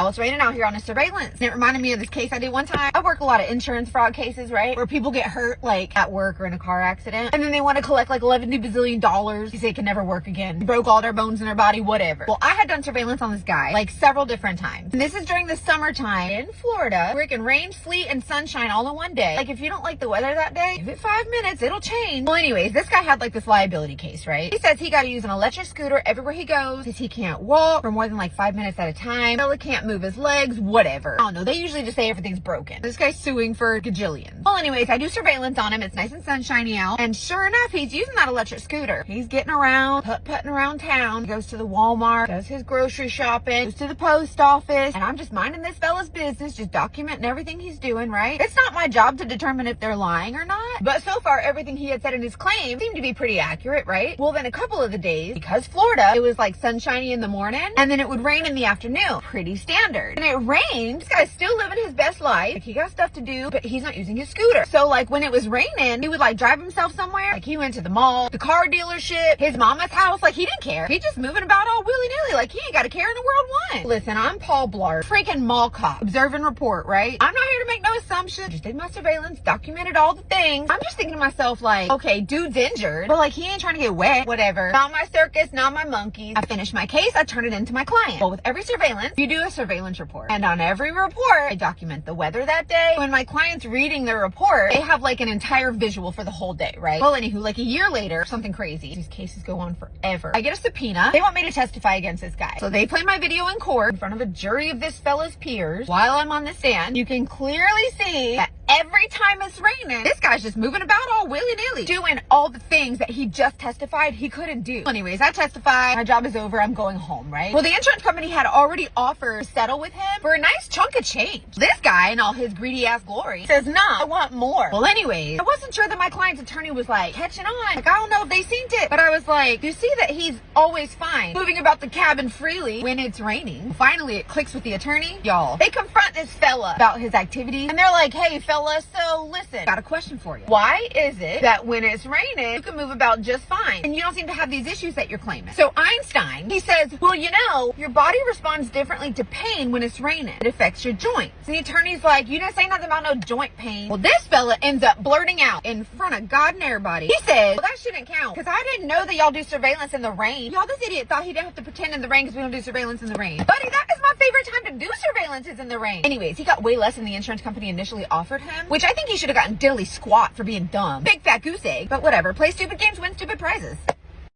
Oh, it's raining out here on a surveillance. And it reminded me of this case I did one time. I work a lot of insurance fraud cases, right? Where people get hurt like at work or in a car accident. And then they want to collect like $11 bazillion. They say they can never work again. Broke all their bones in their body, whatever. Well, I had done surveillance on this guy like several different times. And this is during the summertime in Florida. Freaking rain, sleet, and sunshine all in one day. Like if you don't like the weather that day, give it 5 minutes, it'll change. Well, anyways, this guy had like this liability case, right? He says he got to use an electric scooter everywhere he goes because he can't walk for more than like 5 minutes at a time. Fella can't move his legs, whatever. I don't know. They usually just say everything's broken. This guy's suing for a gajillion. Well, anyways, I do surveillance on him. It's nice and sunshiny out. And sure enough, he's using that electric scooter. He's getting around, putting around town. He goes to the Walmart, does his grocery shopping, goes to the post office. And I'm just minding this fella's business, just documenting everything he's doing, right? It's not my job to determine if they're lying or not. But so far, everything he had said in his claim seemed to be pretty accurate, right? Well, then a couple of the days, because Florida, it was like sunshiny in the morning and then it would rain in the afternoon. Pretty standard. And it rained. This guy's still living his best life. Like he got stuff to do, but he's not using his scooter. So like when it was raining, he would like drive himself somewhere. Like he went to the mall, the car dealership, his mama's house. Like he didn't care. He just moving about all willy-nilly. Like he ain't got a care in the world one. Listen, I'm Paul Blart, freaking mall cop. Observe and report, right? I'm not here to make no assumptions. Just did my surveillance, documented all the things. I'm just thinking to myself like, okay, dude's injured, but like he ain't trying to get wet, whatever. Not my circus, not my monkeys. I finish my case, I turn it into my client. Well, with every surveillance, you do a surveillance report. And on every report, I document the weather that day. When my client's reading their report, they have like an entire visual for the whole day, right? Well, anywho, like a year later, something crazy. These cases go on forever. I get a subpoena. They want me to testify against this guy. So they play my video in court in front of a jury of this fella's peers. While I'm on the stand, you can clearly see that every time it's raining, this guy's just moving about all willy-nilly, doing all the things that he just testified he couldn't do. Anyways, I testify. My job is over. I'm going home, right? Well, the insurance company had already offered to settle with him for a nice chunk of change. This guy, in all his greedy ass glory, says, nah, I want more. Well, anyways, I wasn't sure that my client's attorney was like catching on. Like, I don't know if they seen it, but I was like, you see that he's always fine moving about the cabin freely when it's raining. Finally, it clicks with the attorney. Y'all, they confront this fella about his activity and they're like, hey, fella, so listen, got a question for you. Why is it that when it's raining, you can move about just fine and you don't seem to have these issues that you're claiming? So Einstein, he says, well, you know, your body responds differently to pain when it's raining. It affects your joints. And the attorney's like, you didn't say nothing about no joint pain. Well, this fella ends up blurting out in front of God and everybody. He says, well, that shouldn't count because I didn't know that y'all do surveillance in the rain. Y'all, this idiot thought he didn't have to pretend in the rain because we don't do surveillance in the rain. Buddy, that is my favorite time to do surveillance is in the rain. Anyways, he got way less than the insurance company initially offered him, which I think he should have gotten diddly squat for being dumb. Big fat goose egg, but whatever. Play stupid games, win stupid prizes.